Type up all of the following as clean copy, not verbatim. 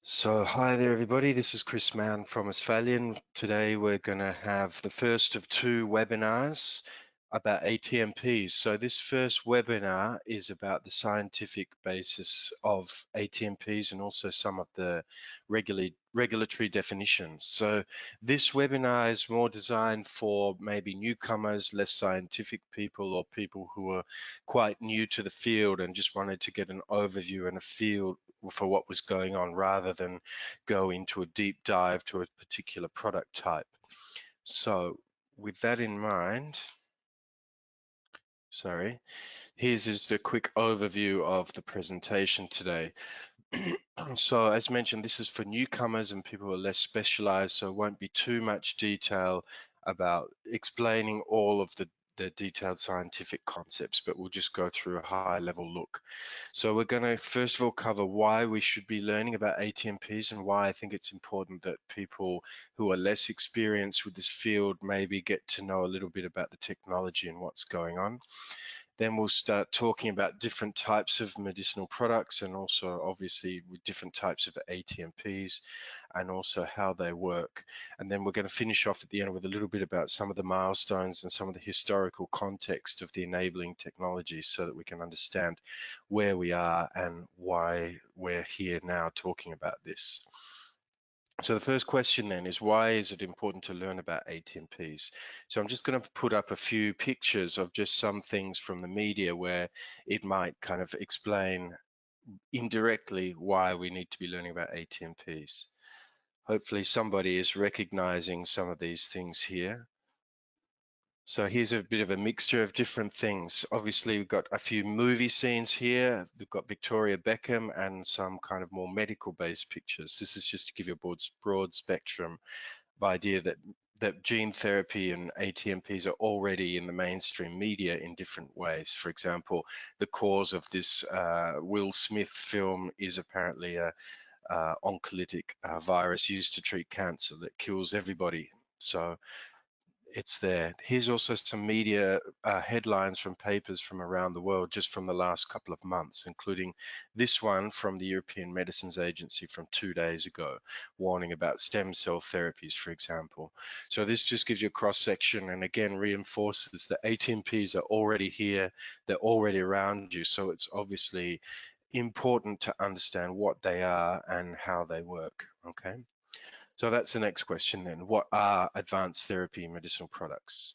So hi there everybody, this is Chris Mann from Australian. Today we're going to have the first of two webinars about ATMPs. So this first webinar is about the scientific basis of ATMPs and also some of the regulatory definitions. So this webinar is more designed for maybe newcomers, less scientific people, or people who are quite new to the field and just wanted to get an overview and a feel for what was going on rather than go into a deep dive to a particular product type. So with that in mind, here's just a quick overview of the presentation today. So as mentioned, this is for newcomers and people who are less specialized, so it won't be too much detail about explaining all of the detailed scientific concepts, but we'll just go through a high level look. So we're going to first of all cover why we should be learning about ATMPs and why I think it's important that people who are less experienced with this field maybe get to know a little bit about the technology and what's going on. Then we'll start talking about different types of medicinal products and also obviously with different types of ATMPs and also how they work. And then we're going to finish off at the end with a little bit about some of the milestones and some of the historical context of the enabling technology so that we can understand where we are and why we're here now talking about this. So the first question then is, why is it important to learn about ATMPs? So I'm just going to put up a few pictures of just some things from the media where it might kind of explain indirectly why we need to be learning about ATMPs. Hopefully somebody is recognizing some of these things here. So here's a bit of a mixture of different things. Obviously, we've got a few movie scenes here. We've got Victoria Beckham and some kind of more medical-based pictures. This is just to give you a broad spectrum of idea that gene therapy and ATMPs are already in the mainstream media in different ways. For example, the cause of this Will Smith film is apparently a oncolytic virus used to treat cancer that kills everybody. So it's there. Here's also some media headlines from papers from around the world just from the last couple of months, including this one from the European Medicines Agency from 2 days ago, warning about stem cell therapies, for example. So this just gives you a cross section and again reinforces that ATMPs are already here, they're already around you. So it's obviously important to understand what they are and how they work, okay? So that's the next question then. What are advanced therapy medicinal products?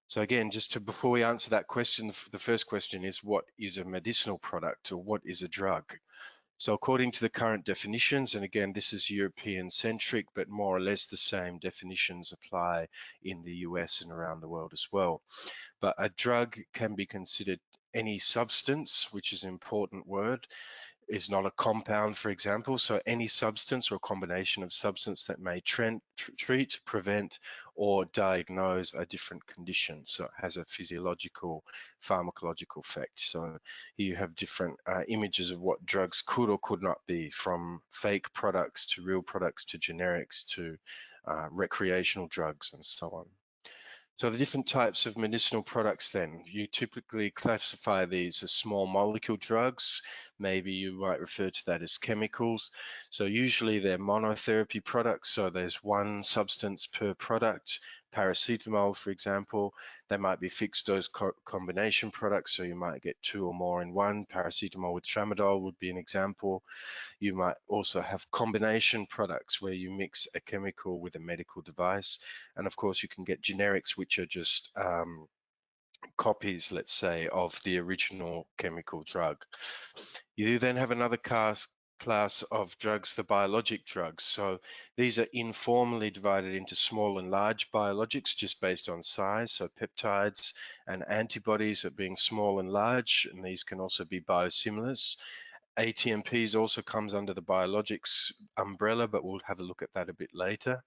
So again, before we answer that question, the first question is, what is a medicinal product or what is a drug? So according to the current definitions, and again, this is European centric, but more or less the same definitions apply in the US and around the world as well. But a drug can be considered any substance, which is an important word, is not a compound, for example. So any substance or combination of substance that may treat, prevent, or diagnose a different condition. So it has a physiological, pharmacological effect. So you have different images of what drugs could or could not be, from fake products to real products to generics to recreational drugs and so on. So the different types of medicinal products then, you typically classify these as small molecule drugs. Maybe you might refer to that as chemicals. So usually they're monotherapy products. So there's one substance per product. Paracetamol, for example, they might be fixed dose combination products. So you might get 2 or more in one. Paracetamol with tramadol would be an example. You might also have combination products where you mix a chemical with a medical device. And of course, you can get generics, which are just copies, let's say, of the original chemical drug. You then have another class of drugs, the biologic drugs. So these are informally divided into small and large biologics just based on size. So peptides and antibodies are being small and large, and these can also be biosimilars. ATMPs also comes under the biologics umbrella, but we'll have a look at that a bit later.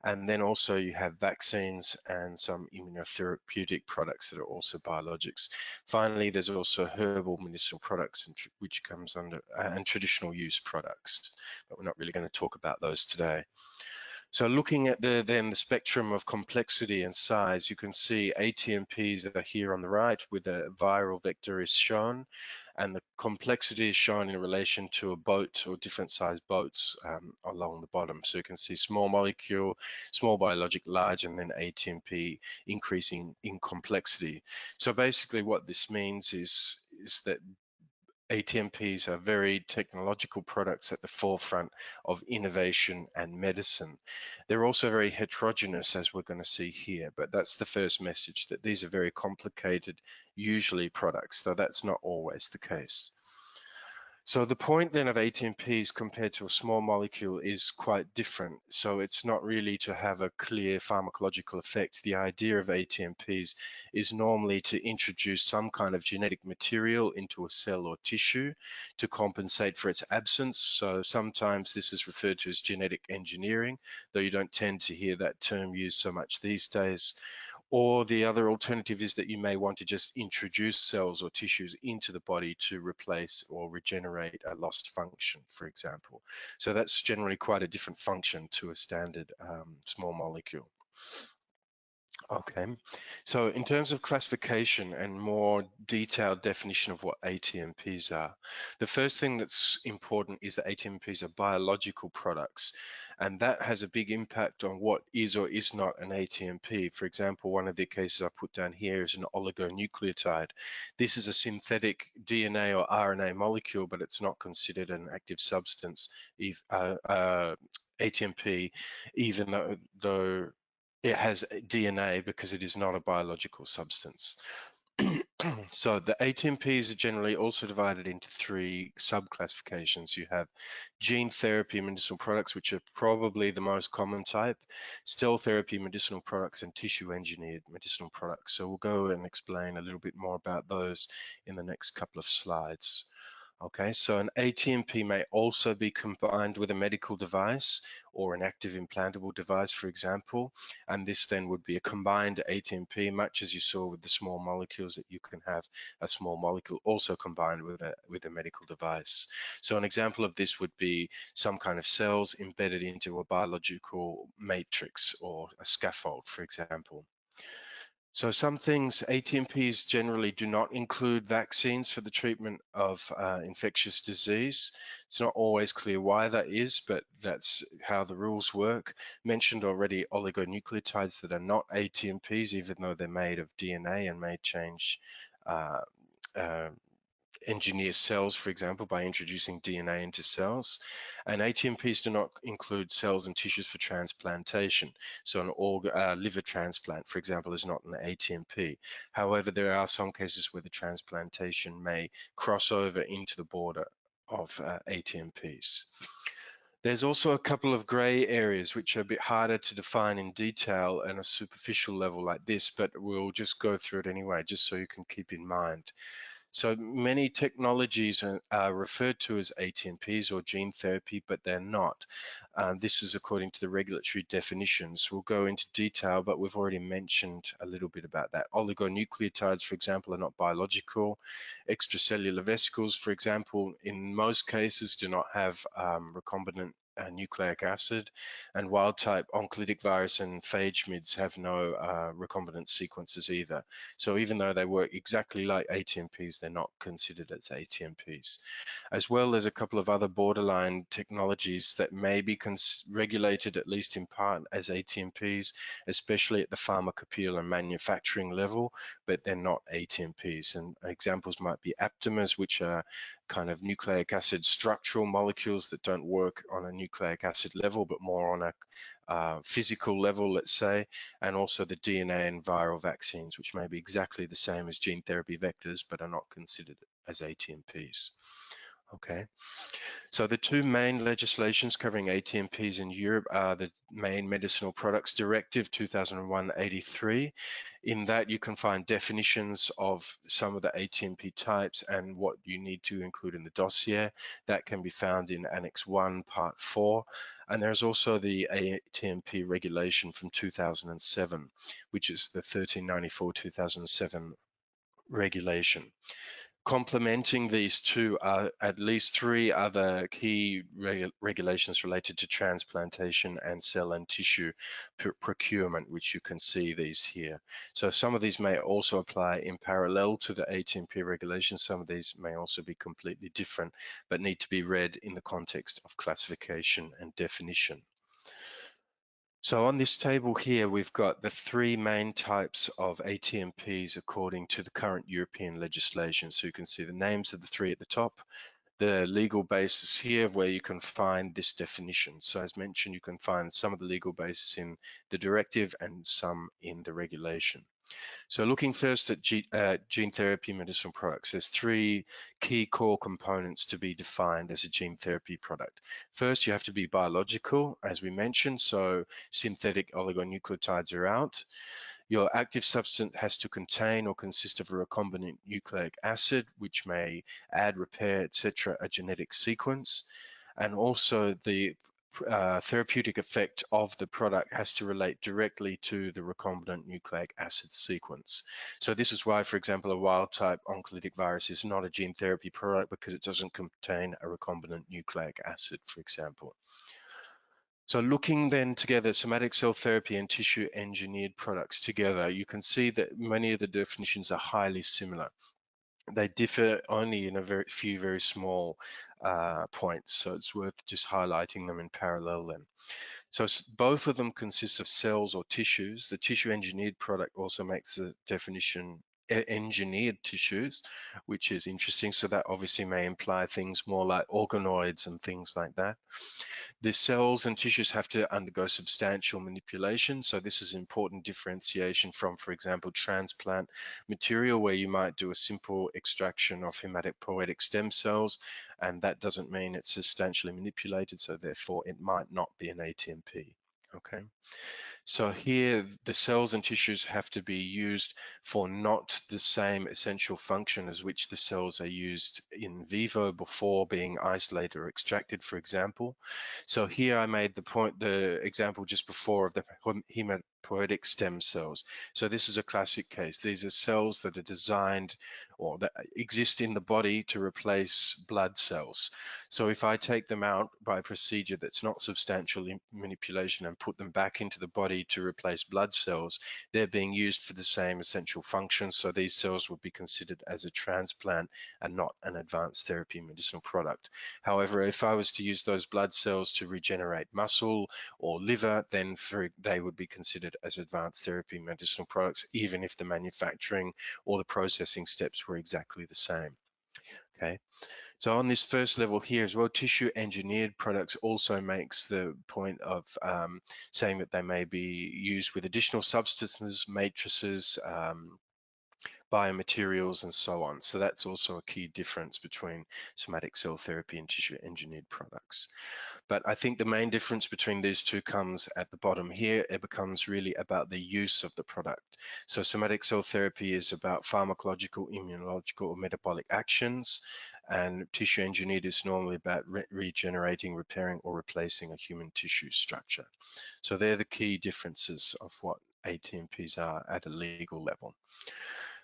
And then also you have vaccines and some immunotherapeutic products that are also biologics. Finally, there's also herbal medicinal products, which comes under and traditional use products, but we're not really going to talk about those today. So looking at the spectrum of complexity and size, you can see ATMPs that are here on the right with a viral vector is shown. and the complexity is shown in relation to a boat or different sized boats along the bottom. So you can see small molecule, small biologic, large, and then ATMP increasing in complexity. So basically what this means is that ATMPs are very technological products at the forefront of innovation and medicine. They're also very heterogeneous, as we're going to see here, but that's the first message, that these are very complicated, usually products, though that's not always the case. So the point then of ATMPs compared to a small molecule is quite different. So it's not really to have a clear pharmacological effect. The idea of ATMPs is normally to introduce some kind of genetic material into a cell or tissue to compensate for its absence. So sometimes this is referred to as genetic engineering, though you don't tend to hear that term used so much these days. Or the other alternative is that you may want to just introduce cells or tissues into the body to replace or regenerate a lost function, for example. So that's generally quite a different function to a standard small molecule. Okay, so in terms of classification and more detailed definition of what ATMPs are, the first thing that's important is that ATMPs are biological products, and that has a big impact on what is or is not an ATMP. For example, one of the cases I put down here is an oligonucleotide. This is a synthetic DNA or RNA molecule, but it's not considered an active substance, ATMP, even though it has DNA, because it is not a biological substance. So the ATMPs are generally also divided into three subclassifications. You have gene therapy medicinal products, which are probably the most common type, cell therapy medicinal products, and tissue engineered medicinal products. So we'll go and explain a little bit more about those in the next couple of slides. Okay, so an ATMP may also be combined with a medical device or an active implantable device, for example, and this then would be a combined ATMP, much as you saw with the small molecules, that you can have a small molecule also combined with a medical device. So an example of this would be some kind of cells embedded into a biological matrix or a scaffold, for example. So some things, ATMPs generally do not include vaccines for the treatment of infectious disease. It's not always clear why that is, but that's how the rules work. Mentioned already oligonucleotides that are not ATMPs, even though they're made of DNA and may change uh, uh, engineer cells, for example, by introducing DNA into cells. And ATMPs do not include cells and tissues for transplantation. So an liver transplant, for example, is not an ATMP. However, there are some cases where the transplantation may cross over into the border of ATMPs. There's also a couple of gray areas which are a bit harder to define in detail and a superficial level like this, but we'll just go through it anyway, just so you can keep in mind. So many technologies are referred to as ATMPs or gene therapy, but they're not. This is according to the regulatory definitions. We'll go into detail, but we've already mentioned a little bit about that. Oligonucleotides, for example, are not biological. Extracellular vesicles, for example, in most cases do not have recombinant nucleic acid, and wild-type oncolytic virus and phage mids have no recombinant sequences either. So even though they work exactly like ATMPs, they're not considered as ATMPs. As well as a couple of other borderline technologies that may be regulated, at least in part, as ATMPs, especially at the pharmacopoeia and manufacturing level, but they're not ATMPs. And examples might be aptamers, which are kind of nucleic acid structural molecules that don't work on a nucleic acid level, but more on a physical level, let's say, and also the DNA and viral vaccines, which may be exactly the same as gene therapy vectors, but are not considered as ATMPs. Okay. So the two main legislations covering ATMPs in Europe are the Main Medicinal Products Directive 2001/83. In that you can find definitions of some of the ATMP types and what you need to include in the dossier. That can be found in Annex 1, Part 4. And there's also the ATMP regulation from 2007, which is the 1394/2007 regulation. Complementing these two are at least three other key regulations related to transplantation and cell and tissue procurement, which you can see these here. So some of these may also apply in parallel to the ATMP regulations. Some of these may also be completely different, but need to be read in the context of classification and definition. So on this table here, we've got the three main types of ATMPs according to the current European legislation. So you can see the names of the three at the top, the legal basis here where you can find this definition. So as mentioned, you can find some of the legal basis in the directive and some in the regulation. So looking first at gene therapy medicinal products, there's three key core components to be defined as a gene therapy product. First, you have to be biological, as we mentioned, so synthetic oligonucleotides are out. Your active substance has to contain or consist of a recombinant nucleic acid, which may add, repair, etc., a genetic sequence. And also the therapeutic effect of the product has to relate directly to the recombinant nucleic acid sequence. So this is why, for example, a wild type oncolytic virus is not a gene therapy product, because it doesn't contain a recombinant nucleic acid, for example. So looking then together, somatic cell therapy and tissue engineered products together, you can see that many of the definitions are highly similar. They differ only in a very small points, so it's worth just highlighting them in parallel then. So both of them consist of cells or tissues. The tissue engineered product also makes the definition engineered tissues, which is interesting. So that obviously may imply things more like organoids and things like that. The cells and tissues have to undergo substantial manipulation. So this is an important differentiation from, for example, transplant material, where you might do a simple extraction of hematopoietic stem cells, and that doesn't mean it's substantially manipulated, so therefore it might not be an ATMP. Okay. So here, the cells and tissues have to be used for not the same essential function as which the cells are used in vivo before being isolated or extracted, for example. So here I made the example just before of the hematopoietic stem cells. So this is a classic case. These are cells that are designed or that exist in the body to replace blood cells. So if I take them out by a procedure that's not substantial manipulation and put them back into the body to replace blood cells, they're being used for the same essential functions. So these cells would be considered as a transplant and not an advanced therapy medicinal product. However, if I was to use those blood cells to regenerate muscle or liver, then they would be considered as advanced therapy medicinal products, even if the manufacturing or the processing steps were exactly the same. Okay. So on this first level here as well, tissue engineered products also makes the point of saying that they may be used with additional substances, matrices, biomaterials, and so on. So that's also a key difference between somatic cell therapy and tissue engineered products. But I think the main difference between these two comes at the bottom here. It becomes really about the use of the product. So somatic cell therapy is about pharmacological, immunological, or metabolic actions, and tissue engineered is normally about regenerating, repairing, or replacing a human tissue structure. So they're the key differences of what ATMPs are at a legal level.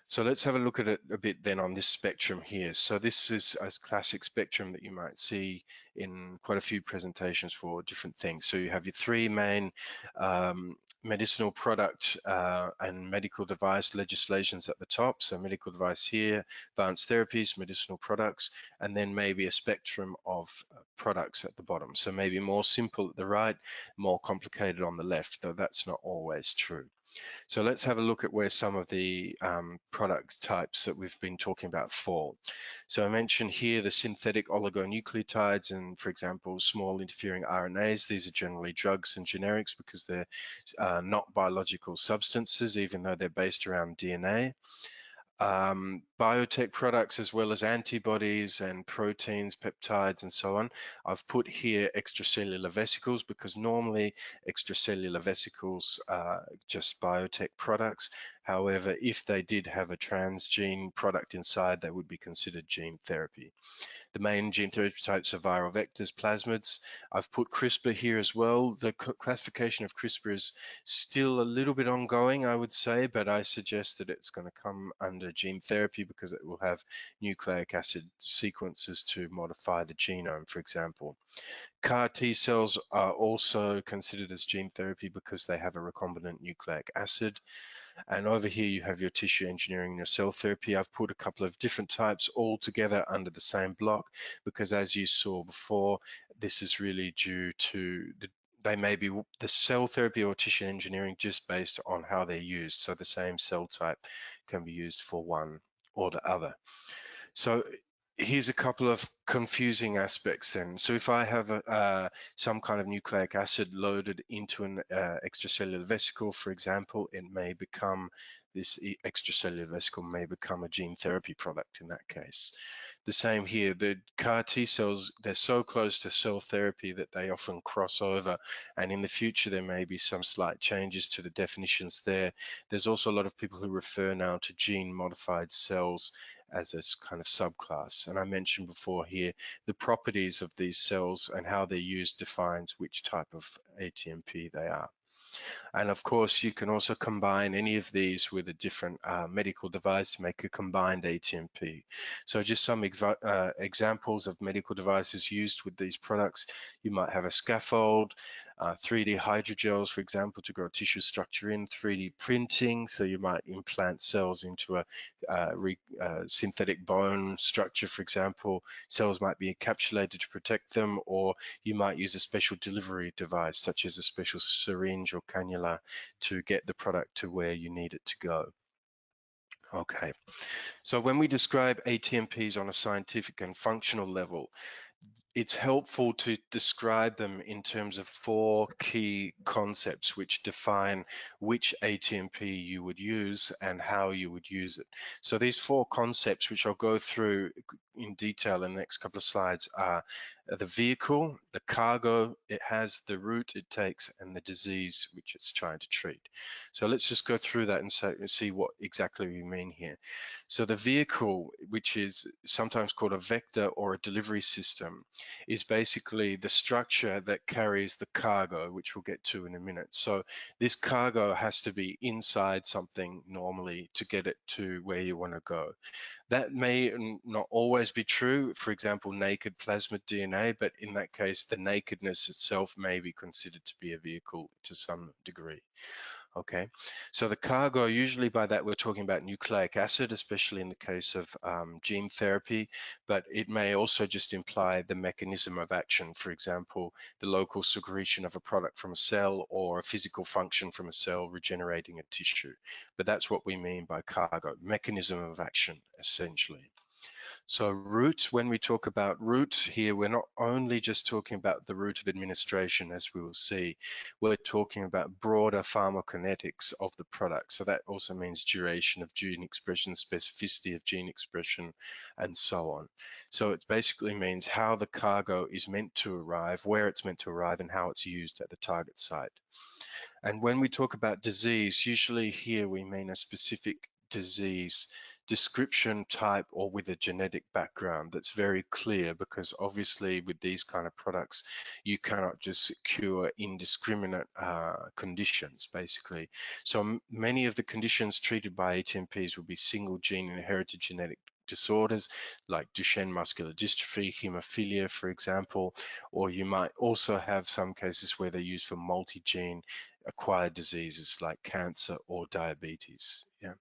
So let's have a look at it a bit then on this spectrum here. So this is a classic spectrum that you might see in quite a few presentations for different things. So you have your three main medicinal product and medical device legislations at the top. So medical device here, advanced therapies, medicinal products, and then maybe a spectrum of products at the bottom. So maybe more simple at the right, more complicated on the left, though that's not always true. So let's have a look at where some of the product types that we've been talking about fall. So I mentioned here the synthetic oligonucleotides and, for example, small interfering RNAs. These are generally drugs and generics because they're not biological substances, even though they're based around DNA. Biotech products as well as antibodies and proteins, peptides, and so on. I've put here extracellular vesicles because normally extracellular vesicles are just biotech products. However, if they did have a transgene product inside, they would be considered gene therapy. The main gene therapy types are viral vectors, plasmids. I've put CRISPR here as well. The classification of CRISPR is still a little bit ongoing, I would say, but I suggest that it's going to come under gene therapy because it will have nucleic acid sequences to modify the genome, for example. CAR T cells are also considered as gene therapy because they have a recombinant nucleic acid. And over here you have your tissue engineering and your cell therapy. I've put a couple of different types all together under the same block because, as you saw before, this is really due to they may be the cell therapy or tissue engineering just based on how they're used. So the same cell type can be used for one or the other. So here's a couple of confusing aspects then. So if I have some kind of nucleic acid loaded into an extracellular vesicle, for example, it may become, this extracellular vesicle may become a gene therapy product in that case. The same here, the CAR T cells, they're so close to cell therapy that they often cross over, and in the future there may be some slight changes to the definitions there. There's also a lot of people who refer now to gene modified cells as a kind of subclass. And I mentioned before here, the properties of these cells and how they're used defines which type of ATMP they are. And of course, you can also combine any of these with a different medical device to make a combined ATMP. So just some examples of medical devices used with these products. You might have a scaffold, 3D hydrogels, for example, to grow tissue structure in, 3D printing. So you might implant cells into a synthetic bone structure, for example. Cells might be encapsulated to protect them, or you might use a special delivery device, such as a special syringe or cannula to get the product to where you need it to go. Okay, so when we describe ATMPs on a scientific and functional level, it's helpful to describe them in terms of 4 key concepts which define which ATMP you would use and how you would use it. So these 4 concepts, which I'll go through in detail in the next couple of slides, are the vehicle, the cargo it has, the route it takes, and the disease which it's trying to treat. So let's just go through that and see what exactly we mean here. So the vehicle, which is sometimes called a vector or a delivery system, is basically the structure that carries the cargo, which we'll get to in a minute. So this cargo has to be inside something normally to get it to where you want to go. That may not always be true, for example, naked plasmid DNA, but in that case, the nakedness itself may be considered to be a vehicle to some degree. Okay, so the cargo, usually by that we're talking about nucleic acid, especially in the case of gene therapy, but it may also just imply the mechanism of action. For example, the local secretion of a product from a cell or a physical function from a cell regenerating a tissue. But that's what we mean by cargo, mechanism of action, essentially. So route, when we talk about route here, we're not only just talking about the route of administration, as we will see, we're talking about broader pharmacokinetics of the product. So that also means duration of gene expression, specificity of gene expression, and so on. So it basically means how the cargo is meant to arrive, where it's meant to arrive, and how it's used at the target site. And when we talk about disease, usually here we mean a specific disease description type or with a genetic background that's very clear, because obviously with these kind of products you cannot just cure indiscriminate conditions basically. So many of the conditions treated by ATMPs will be single gene inherited genetic disorders like Duchenne muscular dystrophy, hemophilia, for example, or you might also have some cases where they're used for multi-gene acquired diseases like cancer or diabetes. Yeah.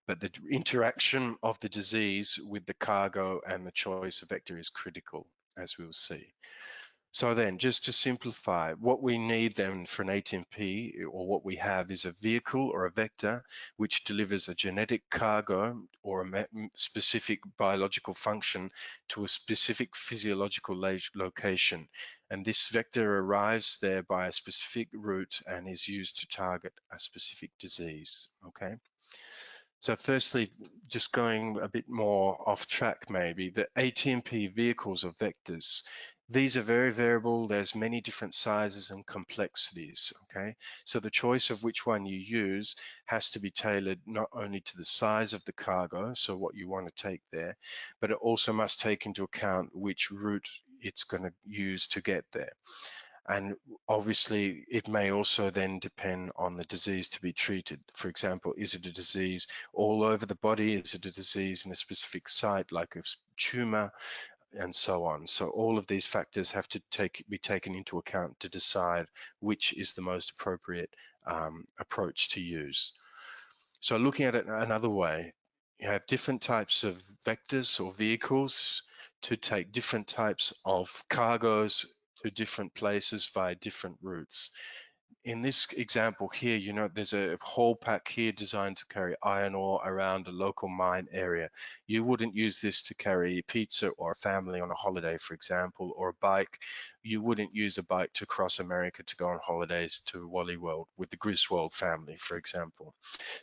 But the interaction of the disease with the cargo and the choice of vector is critical, as we'll see. So then, just to simplify, what we need then for an ATMP, or what we have, is a vehicle or a vector which delivers a genetic cargo or a specific biological function to a specific physiological location. And this vector arrives there by a specific route and is used to target a specific disease, okay? So firstly, just going a bit more off track maybe, the ATMP vehicles or vectors, These are very variable. There's many different sizes and complexities, okay? So the choice of which one you use has to be tailored not only to the size of the cargo, so what you want to take there, but it also must take into account which route it's going to use to get there. And obviously, it may also then depend on the disease to be treated. For example, is it a disease all over the body? Is it a disease in a specific site, like a tumor, and so on? So all of these factors have to be taken into account to decide which is the most appropriate approach to use. So looking at it another way, you have different types of vectors or vehicles to take different types of cargoes to different places via different routes. In this example here, you know, there's a haul pack here designed to carry iron ore around a local mine area. You wouldn't use this to carry pizza or a family on a holiday, for example, or a bike. You wouldn't use a bike to cross America to go on holidays to Wally World with the Griswold family, for example.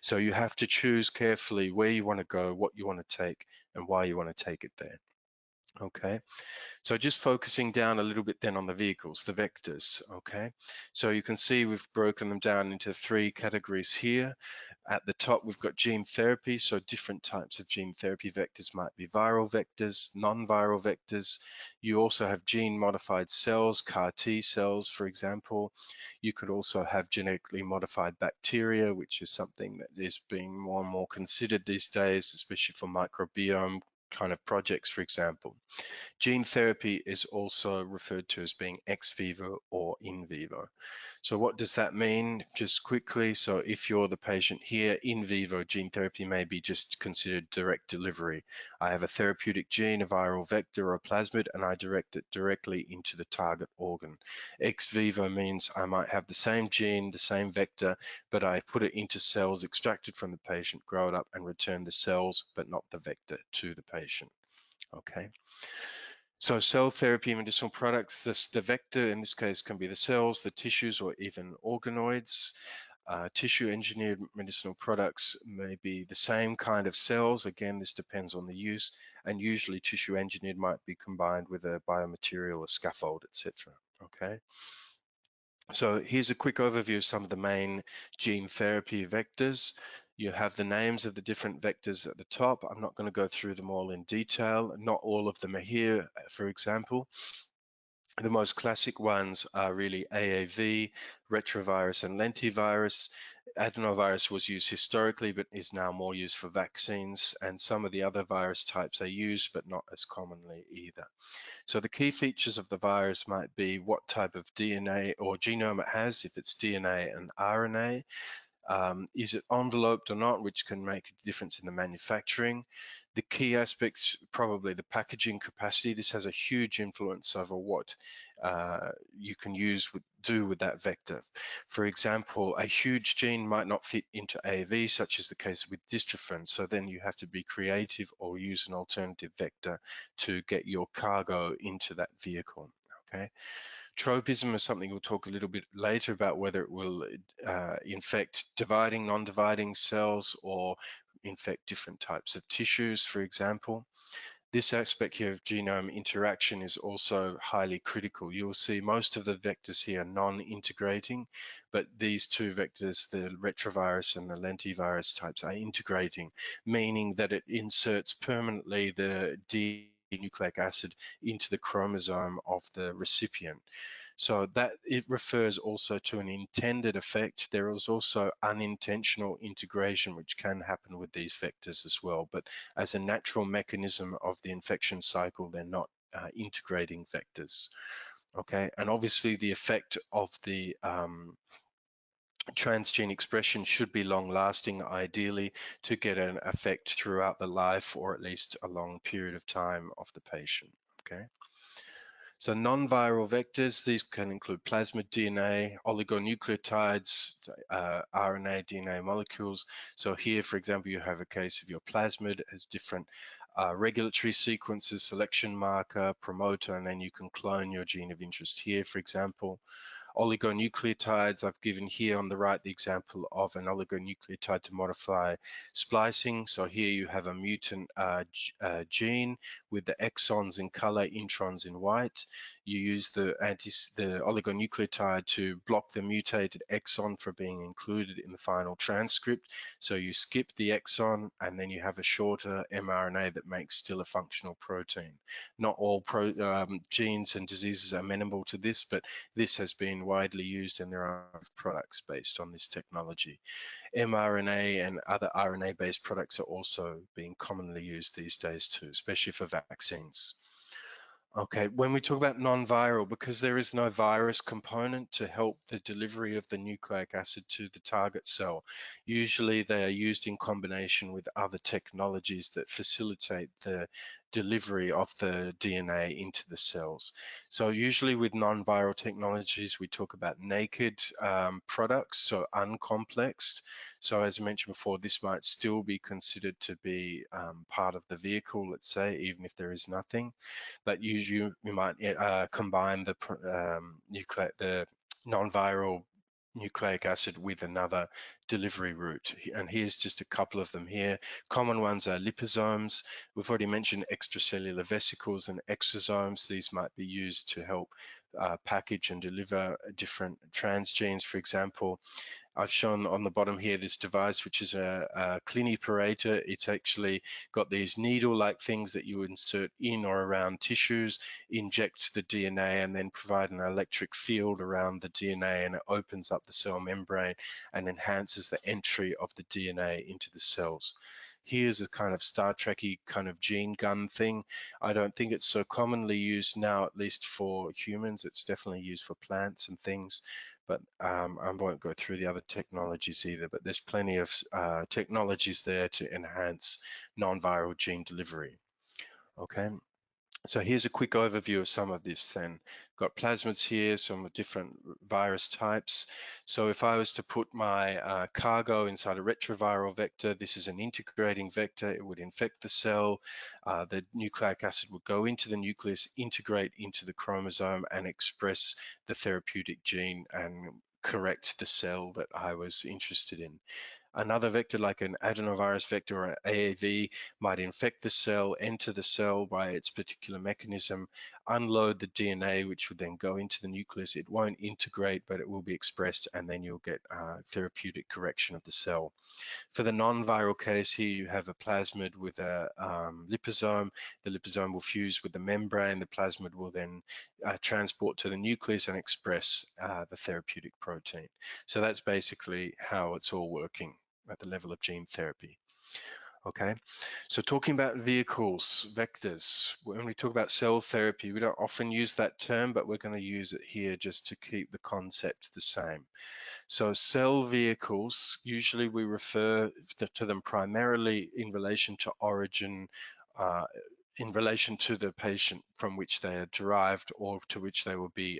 So you have to choose carefully where you want to go, what you want to take, and why you want to take it there. Okay. So just focusing down a little bit then on the vehicles, the vectors, okay? So you can see we've broken them down into 3 categories here. At the top, we've got gene therapy, so different types of gene therapy vectors might be viral vectors, non-viral vectors. You also have gene-modified cells, CAR T cells, for example. You could also have genetically modified bacteria, which is something that is being more and more considered these days, especially for microbiome kind of projects, for example. Gene therapy is also referred to as being ex vivo or in vivo. So what does that mean? Just quickly, so if you're the patient here, in vivo gene therapy may be just considered direct delivery. I have a therapeutic gene, a viral vector or a plasmid, and I direct it directly into the target organ. Ex vivo means I might have the same gene, the same vector, but I put it into cells extracted from the patient, grow it up and return the cells, but not the vector to the patient. Okay. So cell therapy medicinal products, the vector in this case can be the cells, the tissues, or even organoids. Tissue engineered medicinal products may be the same kind of cells. Again, this depends on the use, and usually tissue engineered might be combined with a biomaterial, a scaffold, etc. Okay. So here's a quick overview of some of the main gene therapy vectors. You have the names of the different vectors at the top. I'm not going to go through them all in detail. Not all of them are here, for example. The most classic ones are really AAV, retrovirus, and lentivirus. Adenovirus was used historically, but is now more used for vaccines, and some of the other virus types are used, but not as commonly either. So the key features of the virus might be what type of DNA or genome it has, if it's DNA and RNA. Is it enveloped or not, which can make a difference in the manufacturing. The key aspects, probably the packaging capacity. This has a huge influence over what you can do with that vector. For example, a huge gene might not fit into AAV, such as the case with dystrophin. So then you have to be creative or use an alternative vector to get your cargo into that vehicle. Okay. Tropism is something we'll talk a little bit later about, whether it will infect dividing, non-dividing cells or infect different types of tissues, for example. This aspect here of genome interaction is also highly critical. You'll see most of the vectors here are non-integrating, but these 2 vectors, the retrovirus and the lentivirus types, are integrating, meaning that it inserts permanently the nucleic acid into the chromosome of the recipient. So that it refers also to an intended effect. There is also unintentional integration which can happen with these vectors as well, but as a natural mechanism of the infection cycle, they're not integrating vectors. Okay, and obviously the effect of the transgene expression should be long lasting, ideally, to get an effect throughout the life or at least a long period of time of the patient. Okay. So non-viral vectors, these can include plasmid DNA, oligonucleotides, RNA, DNA molecules. So here, for example, you have a case of your plasmid as different regulatory sequences, selection marker, promoter, and then you can clone your gene of interest here, for example. Oligonucleotides, I've given here on the right the example of an oligonucleotide to modify splicing. So here you have a mutant gene with the exons in color, introns in white. You use the oligonucleotide to block the mutated exon from being included in the final transcript. So you skip the exon and then you have a shorter mRNA that makes still a functional protein. Not all genes and diseases are amenable to this, but this has been widely used and there are products based on this technology. mRNA and other RNA-based products are also being commonly used these days too, especially for vaccines. Okay, when we talk about non-viral, because there is no virus component to help the delivery of the nucleic acid to the target cell, usually they are used in combination with other technologies that facilitate the delivery of the DNA into the cells. So usually with non-viral technologies, we talk about naked products, so uncomplexed. So as I mentioned before, this might still be considered to be part of the vehicle, let's say, even if there is nothing. But usually we might combine the non-viral nucleic acid with another delivery route. And here's just a couple of them here. Common ones are liposomes. We've already mentioned extracellular vesicles and exosomes. These might be used to help package and deliver different transgenes, for example. I've shown on the bottom here this device, which is a cliniparator. It's actually got these needle-like things that you insert in or around tissues, inject the DNA, and then provide an electric field around the DNA, and it opens up the cell membrane and enhances the entry of the DNA into the cells. Here's a kind of Star Trek-y kind of gene gun thing. I don't think it's so commonly used now, at least for humans. It's definitely used for plants and things, but I won't go through the other technologies either, but there's plenty of technologies there to enhance non-viral gene delivery. Okay. So here's a quick overview of some of this then. Got plasmids here, some different virus types. So if I was to put my cargo inside a retroviral vector, this is an integrating vector. It would infect the cell. The nucleic acid would go into the nucleus, integrate into the chromosome, and express the therapeutic gene and correct the cell that I was interested in. Another vector, like an adenovirus vector or an AAV, might infect the cell, enter the cell by its particular mechanism, unload the DNA, which would then go into the nucleus. It won't integrate, but it will be expressed, and then you'll get therapeutic correction of the cell. For the non-viral case here, you have a plasmid with a liposome. The liposome will fuse with the membrane. The plasmid will then transport to the nucleus and express the therapeutic protein. So that's basically how it's all working at the level of gene therapy. Okay, so talking about vehicles, vectors, when we talk about cell therapy, we don't often use that term, but we're going to use it here just to keep the concept the same. So cell vehicles, usually we refer to them primarily in relation to origin, in relation to the patient from which they are derived or to which they will be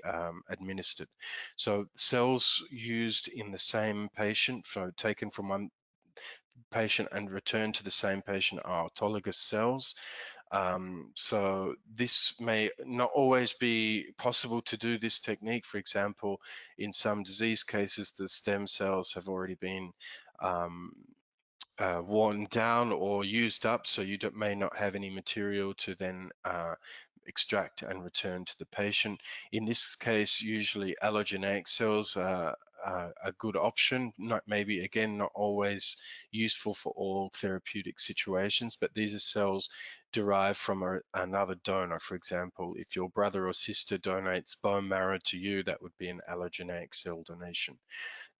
administered. So cells used in the same patient, so taken from one patient and returned to the same patient, are autologous cells. So this may not always be possible to do this technique. For example, in some disease cases, the stem cells have already been worn down or used up, so you may not have any material to then extract and return to the patient. In this case, usually allogeneic cells are a good option. Maybe again, not always useful for all therapeutic situations, but these are cells derived from another donor. For example, if your brother or sister donates bone marrow to you, that would be an allogeneic cell donation.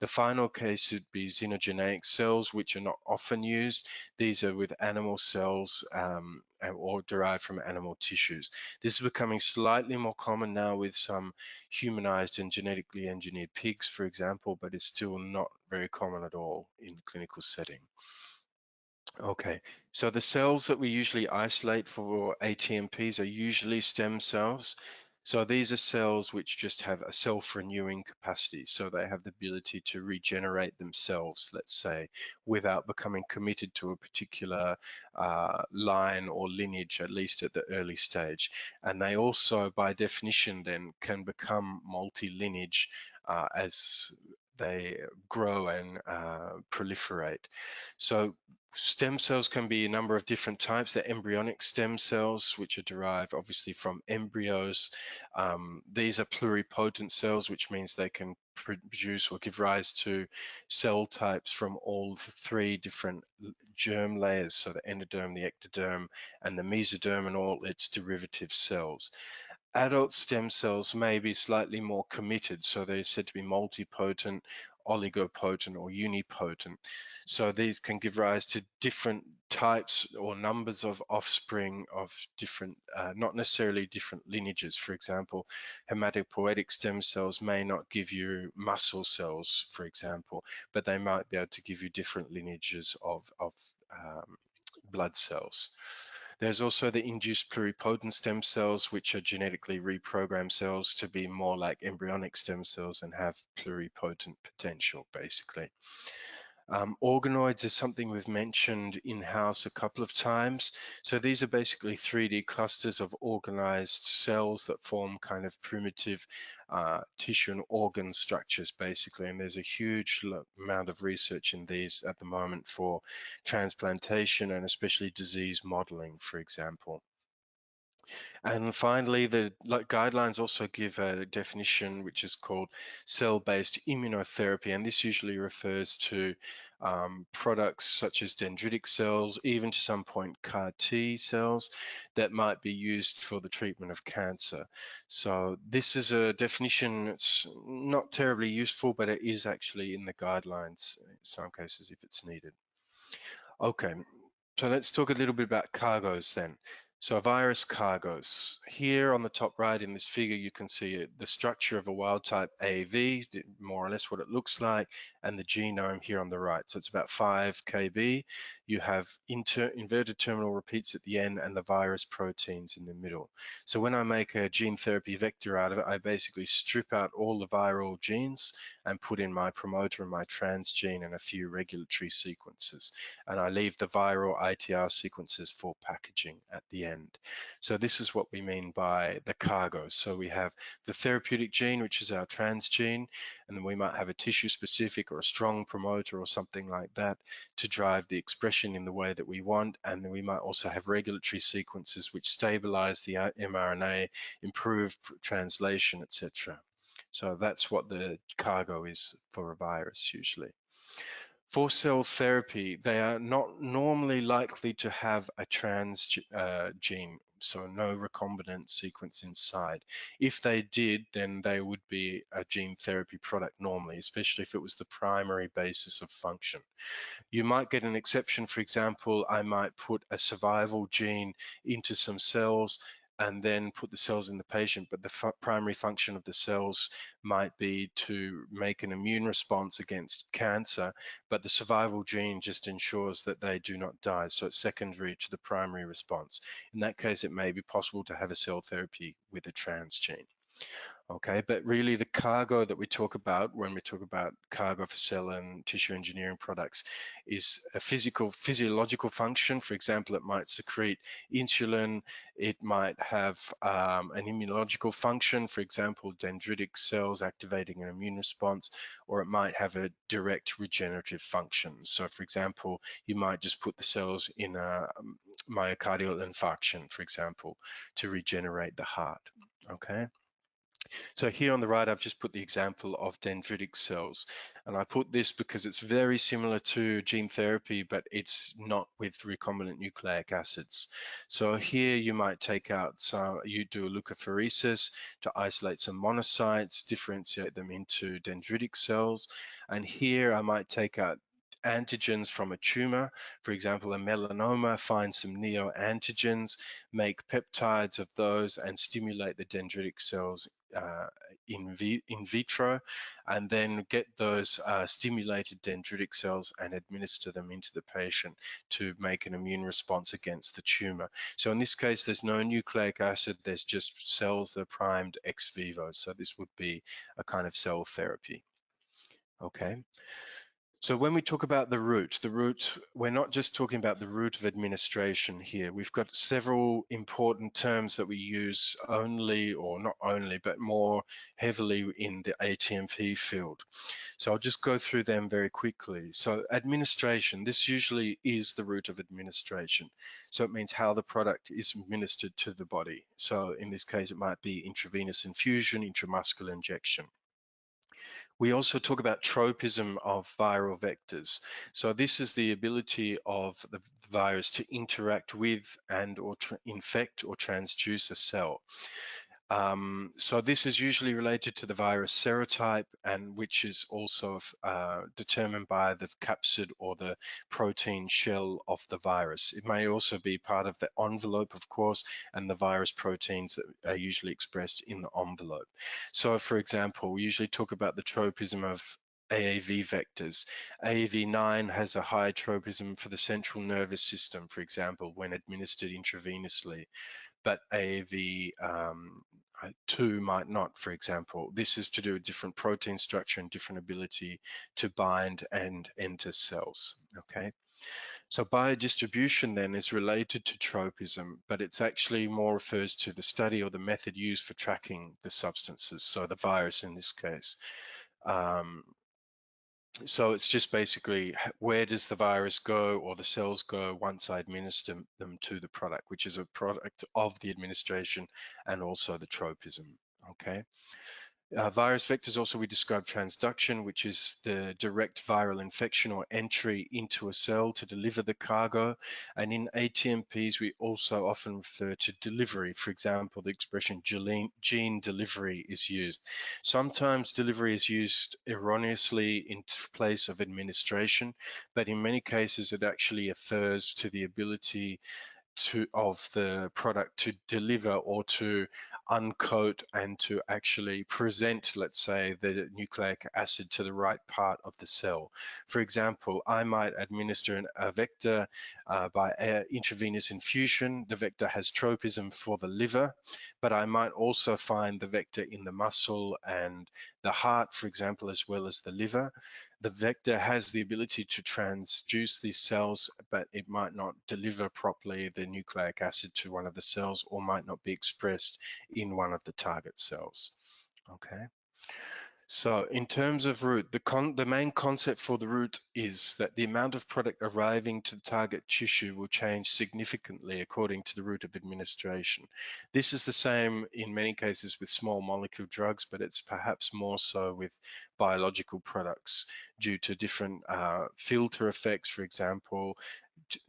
The final case would be xenogeneic cells, which are not often used. These are with animal cells or derived from animal tissues. This is becoming slightly more common now with some humanized and genetically engineered pigs, for example, but it's still not very common at all in the clinical setting. Okay, so the cells that we usually isolate for ATMPs are usually stem cells. So these are cells which just have a self-renewing capacity. So they have the ability to regenerate themselves, let's say, without becoming committed to a particular line or lineage, at least at the early stage. And they also, by definition, then can become multi-lineage as they grow and proliferate. So stem cells can be a number of different types. They're embryonic stem cells, which are derived obviously from embryos. These are pluripotent cells, which means they can produce or give rise to cell types from all three different germ layers, so the endoderm, the ectoderm, and the mesoderm, and all its derivative cells. Adult stem cells may be slightly more committed, so they're said to be multipotent, oligopotent, or unipotent. So these can give rise to different types or numbers of offspring of different, not necessarily different lineages. For example, hematopoietic stem cells may not give you muscle cells, for example, but they might be able to give you different lineages of blood cells. There's also the induced pluripotent stem cells, which are genetically reprogrammed cells to be more like embryonic stem cells and have pluripotent potential, basically. Organoids is something we've mentioned in-house a couple of times. So these are basically 3D clusters of organized cells that form kind of primitive tissue and organ structures, basically. And there's a huge amount of research in these at the moment for transplantation and especially disease modeling, for example. And finally, the guidelines also give a definition which is called cell-based immunotherapy, and this usually refers to products such as dendritic cells, even to some point CAR T cells that might be used for the treatment of cancer. So this is a definition that's not terribly useful, but it is actually in the guidelines in some cases if it's needed. Okay, so let's talk a little bit about cargoes then. So virus cargoes. Here on the top right in this figure, you can see the structure of a wild type AAV, more or less what it looks like, and the genome here on the right. So it's about 5 kb. You have inverted terminal repeats at the end and the virus proteins in the middle. So when I make a gene therapy vector out of it, I basically strip out all the viral genes and put in my promoter and my transgene and a few regulatory sequences. And I leave the viral ITR sequences for packaging at the end. So this is what we mean by the cargo. So we have the therapeutic gene, which is our transgene, and then we might have a tissue specific or a strong promoter or something like that to drive the expression in the way that we want. And then we might also have regulatory sequences which stabilize the mRNA, improve translation, etc. So that's what the cargo is for a virus usually. For cell therapy, they are not normally likely to have a gene, so no recombinant sequence inside. If they did, then they would be a gene therapy product normally, especially if it was the primary basis of function. You might get an exception. For example, I might put a survival gene into some cells and then put the cells in the patient, but the primary function of the cells might be to make an immune response against cancer, but the survival gene just ensures that they do not die, so it's secondary to the primary response. In that case, it may be possible to have a cell therapy with a transgene. Okay, but really the cargo that we talk about when we talk about cargo for cell and tissue engineering products is a physiological function. For example, it might secrete insulin, it might have an immunological function, for example, dendritic cells activating an immune response, or it might have a direct regenerative function. So for example, you might just put the cells in a myocardial infarction, for example, to regenerate the heart, okay? So here on the right, I've just put the example of dendritic cells. And I put this because it's very similar to gene therapy, but it's not with recombinant nucleic acids. So here you might take out, so you do a leukapheresis to isolate some monocytes, differentiate them into dendritic cells. And here I might take out antigens from a tumor, for example, a melanoma, find some neoantigens, make peptides of those, and stimulate the dendritic cells in vitro, and then get those stimulated dendritic cells and administer them into the patient to make an immune response against the tumor. So in this case, there's no nucleic acid, there's just cells that are primed ex vivo. So this would be a kind of cell therapy. Okay. So when we talk about the route, we're not just talking about the route of administration here. We've got several important terms that we use only, or not only, but more heavily in the ATMP field. So I'll just go through them very quickly. So administration, this usually is the route of administration. So it means how the product is administered to the body. So in this case, it might be intravenous infusion, intramuscular injection. We also talk about tropism of viral vectors. So this is the ability of the virus to interact with and or infect or transduce a cell. So this is usually related to the virus serotype, and which is also determined by the capsid or the protein shell of the virus. It may also be part of the envelope, of course, and the virus proteins that are usually expressed in the envelope. So for example, we usually talk about the tropism of AAV vectors. AAV9 has a high tropism for the central nervous system, for example, when administered intravenously, but AAV2 might not, for example. This is to do with different protein structure and different ability to bind and enter cells, okay? So biodistribution then is related to tropism, but it's actually more refers to the study or the method used for tracking the substances, so the virus in this case. So it's just basically where does the virus go or the cells go once I administer them to the product, which is a product of the administration and also the tropism, okay? Virus vectors also we describe transduction, which is the direct viral infection or entry into a cell to deliver the cargo. And in ATMPs, we also often refer to delivery. For example, the expression gene delivery is used. Sometimes delivery is used erroneously in place of administration, but in many cases, it actually refers to the ability of the product to deliver or to uncoat and to actually present, let's say, the nucleic acid to the right part of the cell. For example, I might administer a vector by intravenous infusion. The vector has tropism for the liver, but I might also find the vector in the muscle and the heart, for example, as well as the liver. The vector has the ability to transduce these cells, but it might not deliver properly the nucleic acid to one of the cells or might not be expressed in one of the target cells. Okay. So in terms of route, the main concept for the route is that the amount of product arriving to the target tissue will change significantly according to the route of administration. This is the same in many cases with small molecule drugs, but it's perhaps more so with biological products due to different filter effects, for example,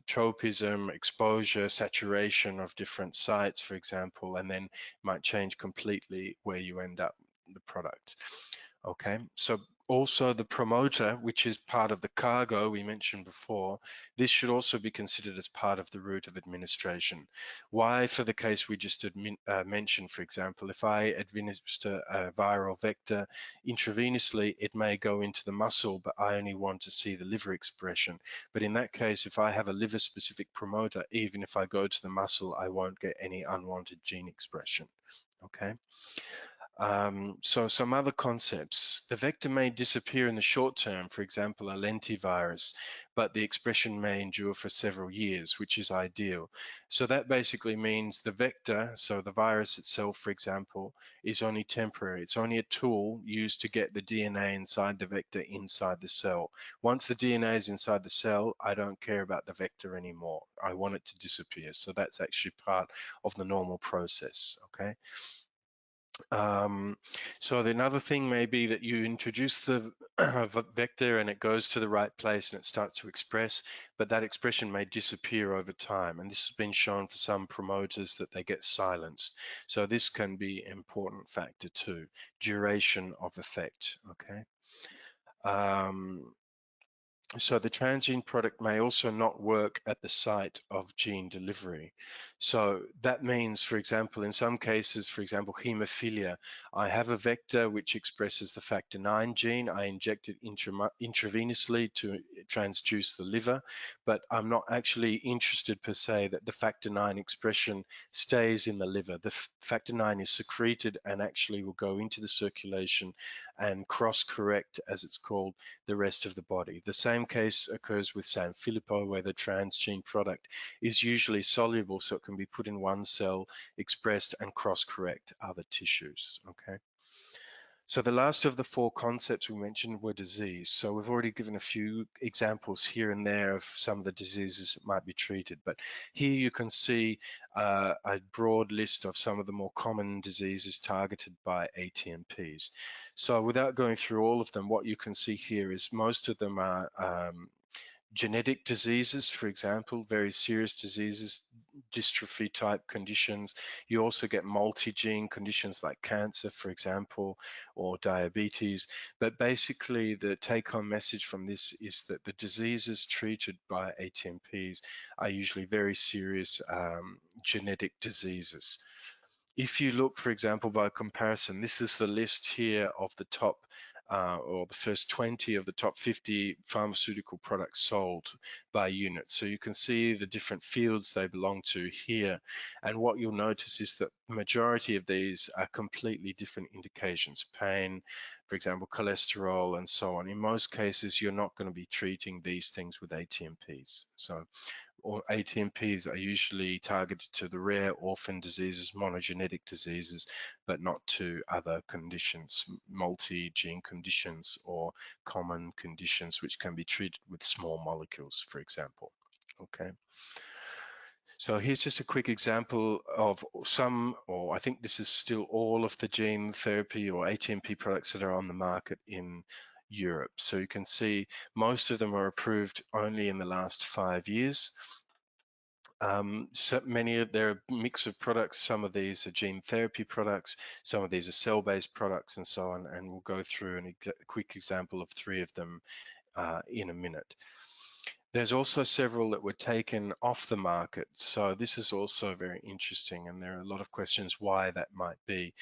tropism, exposure, saturation of different sites, for example, and then might change completely where you end up the product. Okay, so also the promoter, which is part of the cargo we mentioned before, this should also be considered as part of the route of administration. Why for the case we just mentioned, for example, if I administer a viral vector intravenously, it may go into the muscle, but I only want to see the liver expression. But in that case, if I have a liver-specific promoter, even if I go to the muscle, I won't get any unwanted gene expression, okay? So some other concepts. The vector may disappear in the short term, for example, a lentivirus, but the expression may endure for several years, which is ideal. So that basically means the vector, so the virus itself, for example, is only temporary. It's only a tool used to get the DNA inside the vector inside the cell. Once the DNA is inside the cell, I don't care about the vector anymore. I want it to disappear. So that's actually part of the normal process, okay? So another thing may be that you introduce the vector and it goes to the right place and it starts to express, but that expression may disappear over time. And this has been shown for some promoters that they get silenced. So this can be an important factor too, duration of effect, okay? So the transgene product may also not work at the site of gene delivery. So that means, for example, in some cases, for example, hemophilia, I have a vector which expresses the factor 9 gene. I inject it intravenously to transduce the liver, but I'm not actually interested per se that the factor 9 expression stays in the liver. The factor 9 is secreted and actually will go into the circulation and cross-correct, as it's called, the rest of the body. The same case occurs with Sanfilippo, where the transgene product is usually soluble, so it can be put in one cell, expressed, and cross-correct other tissues. Okay. So the last of the four concepts we mentioned were disease. So we've already given a few examples here and there of some of the diseases that might be treated, but here you can see a broad list of some of the more common diseases targeted by ATMPs. So without going through all of them, what you can see here is most of them are genetic diseases, for example, very serious diseases, dystrophy type conditions. You also get multi-gene conditions like cancer, for example, or diabetes. But basically, the take-home message from this is that the diseases treated by ATMPs are usually very serious genetic diseases. If you look, for example, by comparison, this is the list here of the top or the first 20 of the top 50 pharmaceutical products sold by unit. So you can see the different fields they belong to here. And what you'll notice is that the majority of these are completely different indications: pain, for example, cholesterol, and so on. In most cases, you're not going to be treating these things with ATMPs. So or ATMPs are usually targeted to the rare orphan diseases, monogenetic diseases, but not to other conditions, multi-gene conditions or common conditions which can be treated with small molecules, for example. Okay. So here's just a quick example of some, or I think this is still all of the gene therapy or ATMP products that are on the market in Europe. So you can see most of them are approved only in the last 5 years. So there are a mix of products. Some of these are gene therapy products, some of these are cell-based products, and so on. And we'll go through a quick example of 3 of them in a minute. There's also several that were taken off the market. So this is also very interesting, and there are a lot of questions why that might be.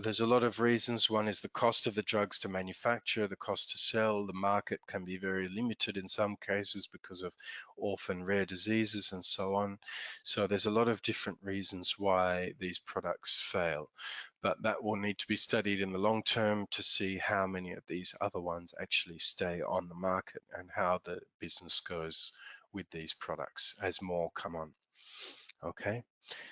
There's a lot of reasons. One is the cost of the drugs to manufacture, the cost to sell. The market can be very limited in some cases because of orphan rare diseases and so on. So there's a lot of different reasons why these products fail. But that will need to be studied in the long term to see how many of these other ones actually stay on the market and how the business goes with these products as more come on. Okay.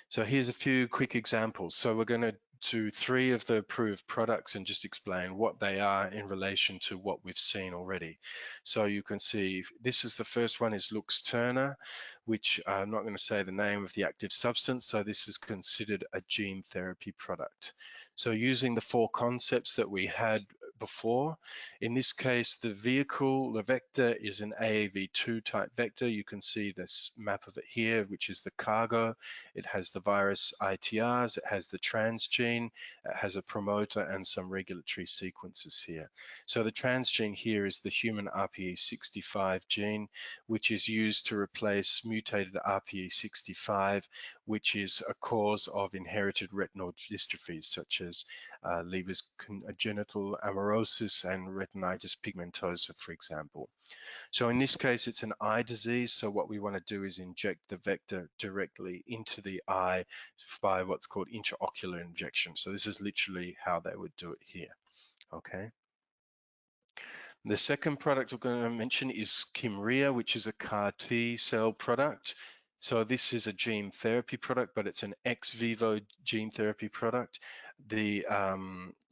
So here's a few quick examples. So we're going to do 3 of the approved products and just explain what they are in relation to what we've seen already. So you can see this is the first one is Luxturna, which I'm not going to say the name of the active substance. So this is considered a gene therapy product. So using the 4 concepts that we had before, in this case, the vehicle, the vector is an AAV2 type vector. You can see this map of it here, which is the cargo. It has the virus ITRs, it has the transgene, it has a promoter and some regulatory sequences here. So the transgene here is the human RPE65 gene, which is used to replace mutated RPE65, which is a cause of inherited retinal dystrophies such as Leber's congenital amaurosis and retinitis pigmentosa, for example. So in this case, it's an eye disease. So what we want to do is inject the vector directly into the eye by what's called intraocular injection. So this is literally how they would do it here. Okay. The second product we're going to mention is Kymriah, which is a CAR T cell product. So this is a gene therapy product, but it's an ex vivo gene therapy product. The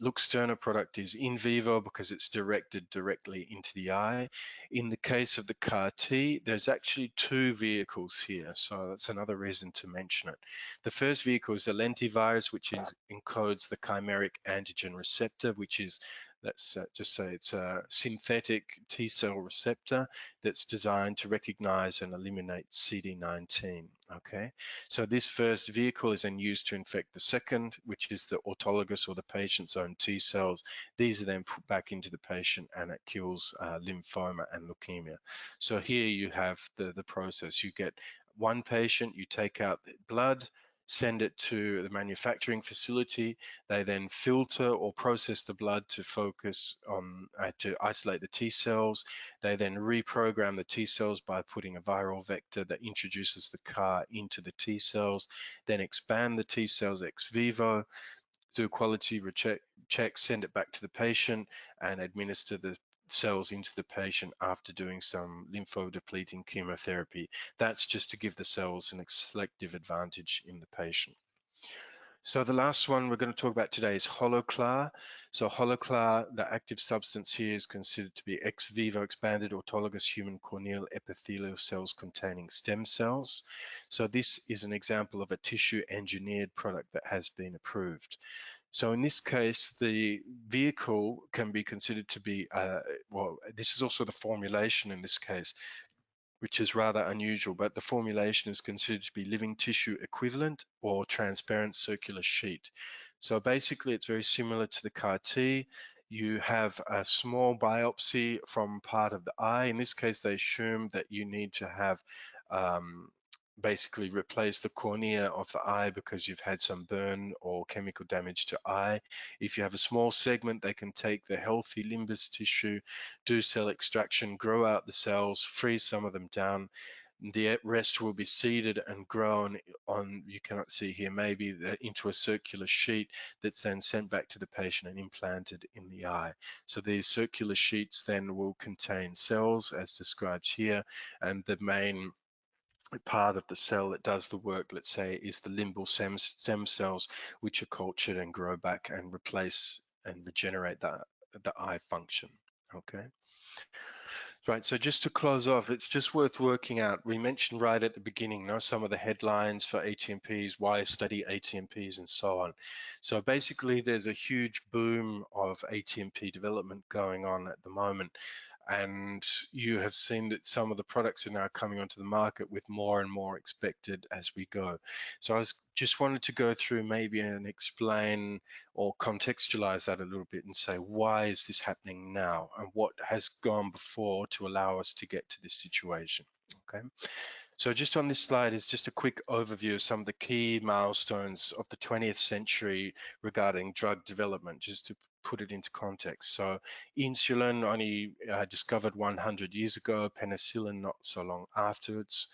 Luxturna product is in vivo because it's directed directly into the eye. In the case of the CAR T, there's actually 2 vehicles here, so that's another reason to mention it. The first vehicle is the lentivirus, which encodes the chimeric antigen receptor, which is let's just say it's a synthetic T cell receptor that's designed to recognize and eliminate CD19. Okay, so this first vehicle is then used to infect the second, which is the autologous or the patient's own T cells. These are then put back into the patient and it kills lymphoma and leukemia. So here you have the process. You get one patient, you take out the blood, send it to the manufacturing facility. They then filter or process the blood to focus on, to isolate the T cells. They then reprogram the T cells by putting a viral vector that introduces the CAR into the T cells, then expand the T cells ex vivo, do quality check, send it back to the patient, and administer the cells into the patient after doing some lymphodepleting chemotherapy. That's just to give the cells an selective advantage in the patient. So the last one we're going to talk about today is HoloCLAR. So HoloCLAR, the active substance here is considered to be ex vivo expanded autologous human corneal epithelial cells containing stem cells. So this is an example of a tissue engineered product that has been approved. So in this case, the vehicle can be considered to be, well, this is also the formulation in this case, which is rather unusual, but the formulation is considered to be living tissue equivalent or transparent circular sheet. So basically, it's very similar to the CAR-T. You have a small biopsy from part of the eye. In this case, they assume that you need to have basically replace the cornea of the eye because you've had some burn or chemical damage to eye. If you have a small segment, they can take the healthy limbus tissue, do cell extraction, grow out the cells, freeze some of them down. The rest will be seeded and grown on, you cannot see here, maybe into a circular sheet that's then sent back to the patient and implanted in the eye. So these circular sheets then will contain cells as described here, and the main part of the cell that does the work, let's say, is the limbal stem cells, which are cultured and grow back and replace and regenerate the eye function. Okay. Right, so just to close off, it's just worth working out. We mentioned right at the beginning, you know, some of the headlines for ATMPs, why study ATMPs, and so on. So basically, there's a huge boom of ATMP development going on at the moment. And you have seen that some of the products are now coming onto the market with more and more expected as we go. So I just wanted to go through maybe and explain or contextualize that a little bit and say, why is this happening now and what has gone before to allow us to get to this situation? Okay. So just on this slide is just a quick overview of some of the key milestones of the 20th century regarding drug development, just to put it into context. So insulin only discovered 100 years ago, penicillin not so long afterwards.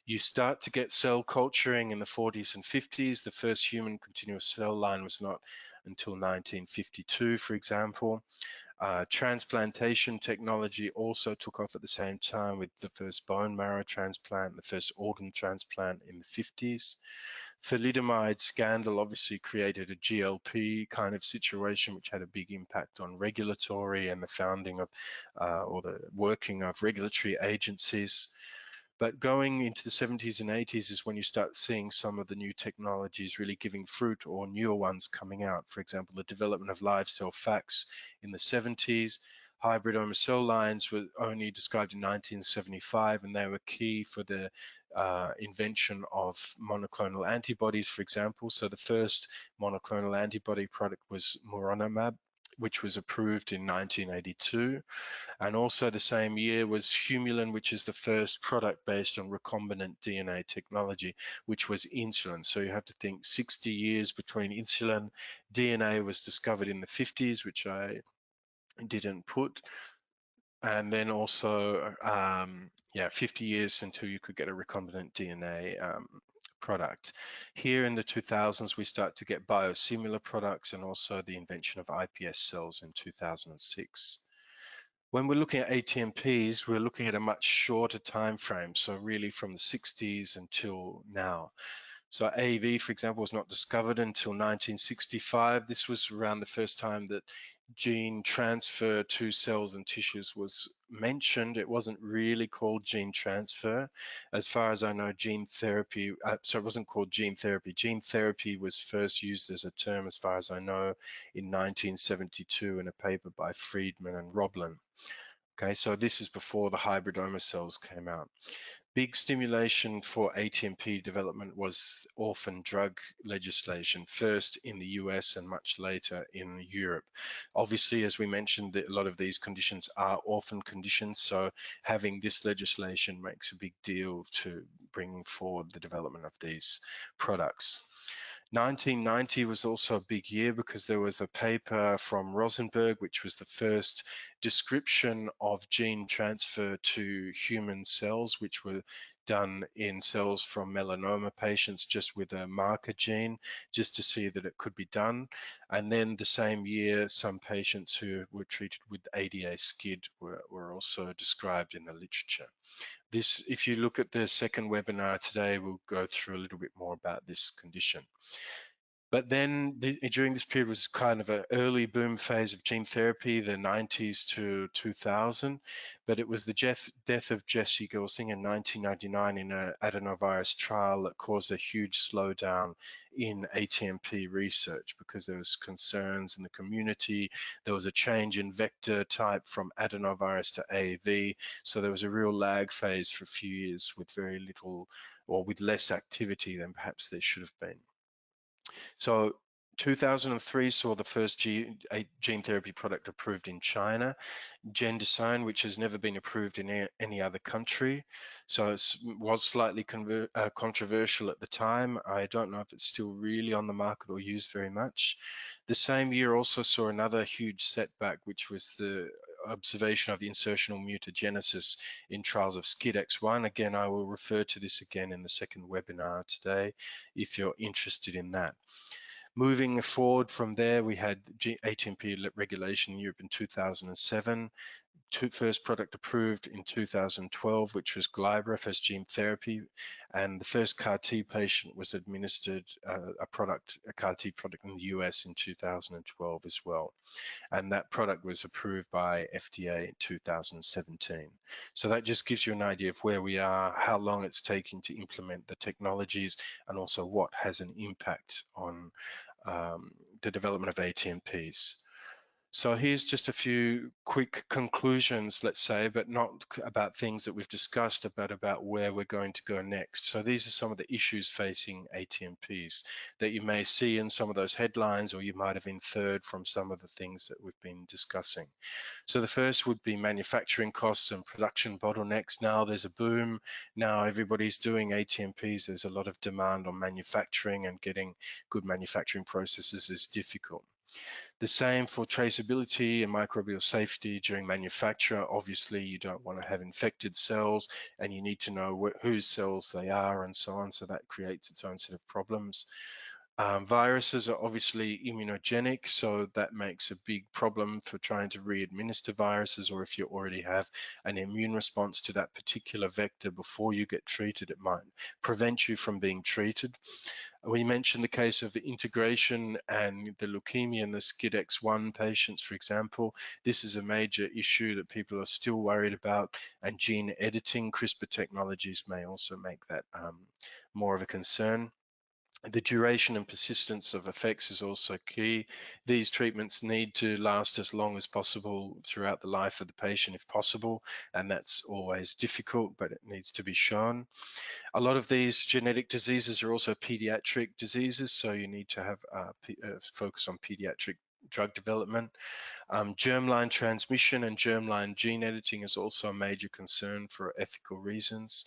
You start to get cell culturing in the 40s and 50s. The first human continuous cell line was not until 1952, for example. Transplantation technology also took off at the same time with the first bone marrow transplant, the first organ transplant in the 50s. Thalidomide scandal obviously created a GLP kind of situation, which had a big impact on regulatory and the founding of or the working of regulatory agencies. But going into the 70s and 80s is when you start seeing some of the new technologies really giving fruit or newer ones coming out. For example, the development of live cell FACS in the 70s. Hybridoma cell lines were only described in 1975, and they were key for the invention of monoclonal antibodies, for example. So the first monoclonal antibody product was moronamab, which was approved in 1982. And also the same year was Humulin, which is the first product based on recombinant DNA technology, which was insulin. So you have to think 60 years between insulin. DNA was discovered in the 50s, which I didn't put. And then also, 50 years until you could get a recombinant DNA product. Here in the 2000s, we start to get biosimilar products and also the invention of iPS cells in 2006. When we're looking at ATMPs, we're looking at a much shorter time frame, so really from the 60s until now. So AAV, for example, was not discovered until 1965. This was around the first time that gene transfer to cells and tissues was mentioned. It wasn't really called gene transfer. As far as I know, gene therapy, so it wasn't called gene therapy. Gene therapy was first used as a term, as far as I know, in 1972 in a paper by Friedman and Roblin. Okay, so this is before the hybridoma cells came out. Big stimulation for ATMP development was orphan drug legislation, first in the US and much later in Europe. Obviously, as we mentioned, a lot of these conditions are orphan conditions, so having this legislation makes a big deal to bringing forward the development of these products. 1990 was also a big year because there was a paper from Rosenberg, which was the first description of gene transfer to human cells, which were done in cells from melanoma patients just with a marker gene, just to see that it could be done. And then the same year, some patients who were treated with ADA SCID were also described in the literature. This, if you look at the second webinar today, we'll go through a little bit more about this condition. But then during this period was kind of an early boom phase of gene therapy, the 90s to 2000. But it was the death of Jesse Gilsing in 1999 in an adenovirus trial that caused a huge slowdown in ATMP research because there was concerns in the community. There was a change in vector type from adenovirus to AAV. So there was a real lag phase for a few years with very little or with less activity than perhaps there should have been. So 2003 saw the first gene therapy product approved in China, Gendesign, which has never been approved in any other country. So it was slightly controversial at the time. I don't know if it's still really on the market or used very much. The same year also saw another huge setback, which was the observation of the insertional mutagenesis in trials of SCID-X1. Again, I will refer to this again in the second webinar today if you're interested in that. Moving forward from there, we had ATMP regulation in Europe in 2007. First product approved in 2012, which was Glybra as gene therapy, and the first CAR T patient was administered a CAR T product in the US in 2012 as well. And that product was approved by FDA in 2017. So that just gives you an idea of where we are, how long it's taking to implement the technologies, and also what has an impact on the development of ATMPs. So here's just a few quick conclusions, let's say, but not about things that we've discussed, but about where we're going to go next. So these are some of the issues facing ATMPs that you may see in some of those headlines, or you might have inferred from some of the things that we've been discussing. So the first would be manufacturing costs and production bottlenecks. Now there's a boom. Now everybody's doing ATMPs. There's a lot of demand on manufacturing, and getting good manufacturing processes is difficult. The same for traceability and microbial safety during manufacture. Obviously, you don't want to have infected cells, and you need to know whose cells they are and so on. So that creates its own set of problems. Viruses are obviously immunogenic, so that makes a big problem for trying to re-administer viruses, or if you already have an immune response to that particular vector before you get treated, it might prevent you from being treated. We mentioned the case of the integration and the leukemia in the SCID-X1 patients, for example. This is a major issue that people are still worried about, and gene editing, CRISPR technologies may also make that more of a concern. The duration and persistence of effects is also key. These treatments need to last as long as possible throughout the life of the patient if possible, and that's always difficult, but it needs to be shown. A lot of these genetic diseases are also pediatric diseases, so you need to have focus on pediatric drug development. Germline transmission and germline gene editing is also a major concern for ethical reasons.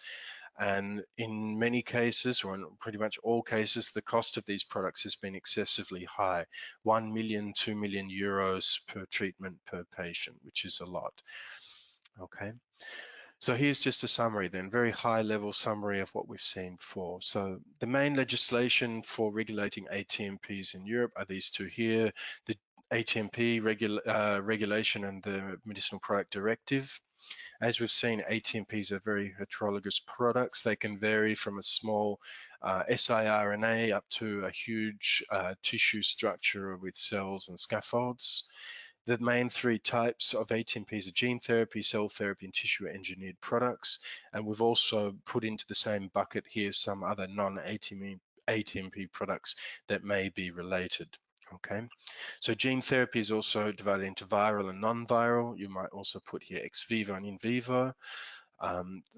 And in many cases, or in pretty much all cases, the cost of these products has been excessively high, 1 million, 2 million euros per treatment per patient, which is a lot. Okay. So here's just a summary then, very high level summary of what we've seen before. So the main legislation for regulating ATMPs in Europe are these two here, the ATMP regulation and the Medicinal Product Directive. As we've seen, ATMPs are very heterologous products. They can vary from a small siRNA up to a huge tissue structure with cells and scaffolds. The main three types of ATMPs are gene therapy, cell therapy, and tissue engineered products. And we've also put into the same bucket here some other non-ATMP products that may be related. Okay, so gene therapy is also divided into viral and non-viral. You might also put here ex vivo and in vivo.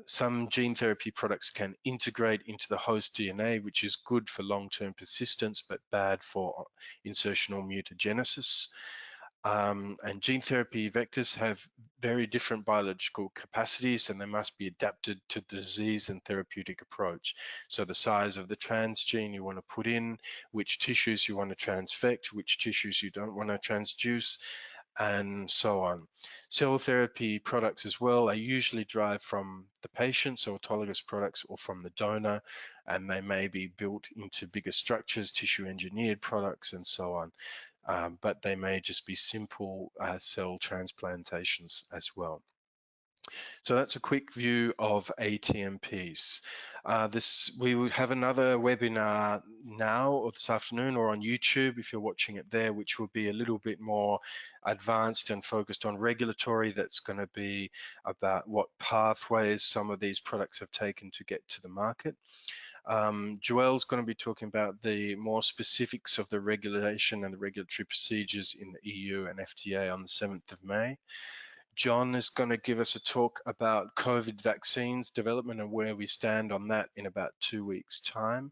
Some gene therapy products can integrate into the host DNA, which is good for long-term persistence, but bad for insertional mutagenesis. And gene therapy vectors have very different biological capacities, and they must be adapted to disease and therapeutic approach. So the size of the transgene you want to put in, which tissues you want to transfect, which tissues you don't want to transduce, and so on. Cell therapy products as well are usually derived from the patient, so autologous products, or from the donor, and they may be built into bigger structures, tissue engineered products, and so on. But they may just be simple cell transplantations as well. So that's a quick view of ATMPs. We will have another webinar now or this afternoon or on YouTube if you're watching it there, which will be a little bit more advanced and focused on regulatory. That's going to be about what pathways some of these products have taken to get to the market. Joelle's going to be talking about the more specifics of the regulation and the regulatory procedures in the EU and FTA on the 7th of May. John is going to give us a talk about COVID vaccines development and where we stand on that in about 2 weeks' time.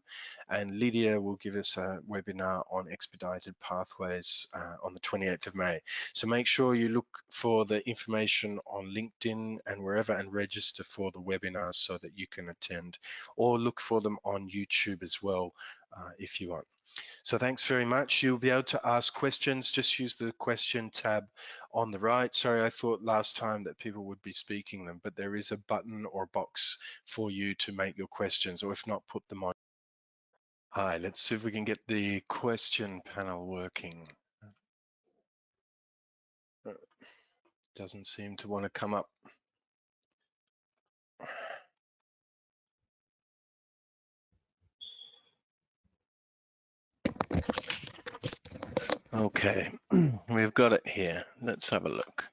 And Lydia will give us a webinar on expedited pathways on the 28th of May. So make sure you look for the information on LinkedIn and wherever and register for the webinars so that you can attend, or look for them on YouTube as well if you want. So thanks very much. You'll be able to ask questions. Just use the question tab on the right. Sorry, I thought last time that people would be speaking them, but there is a button or box for you to make your questions, or if not, put them on. Hi, let's see if we can get the question panel working. Doesn't seem to want to come up. Okay, we've got it here. Let's have a look.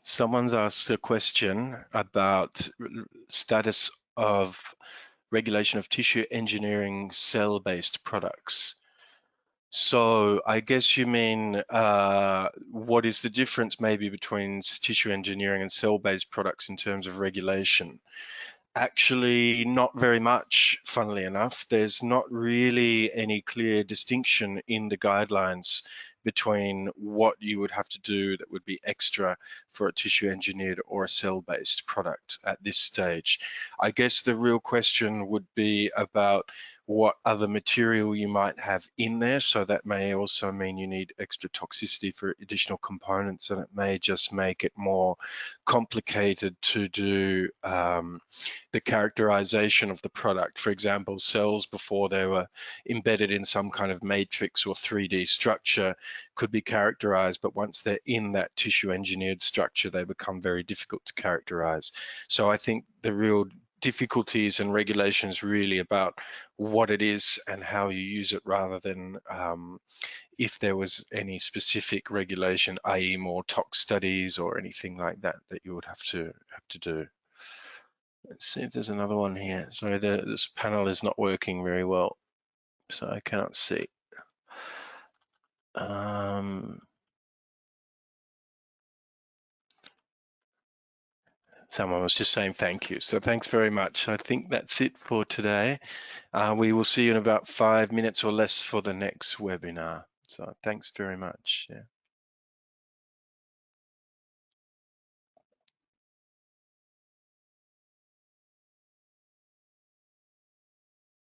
Someone's asked a question about status of regulation of tissue engineering cell-based products. So I guess you mean what is the difference maybe between tissue engineering and cell-based products in terms of regulation? Actually, not very much, funnily enough. There's not really any clear distinction in the guidelines between what you would have to do that would be extra for a tissue engineered or a cell-based product at this stage. I guess the real question would be about what other material you might have in there. So that may also mean you need extra toxicity for additional components, and it may just make it more complicated to do the characterization of the product. For example, cells before they were embedded in some kind of matrix or 3D structure could be characterized, but once they're in that tissue engineered structure, they become very difficult to characterize. So I think the real difficulties and regulations really about what it is and how you use it, rather than if there was any specific regulation, i.e. more tox studies or anything like that that you would have to do. Let's see if there's another one here. Sorry, this panel is not working very well, so I cannot see. Someone was just saying thank you. So thanks very much. I think that's it for today. We will see you in about 5 minutes or less for the next webinar. So thanks very much. Yeah.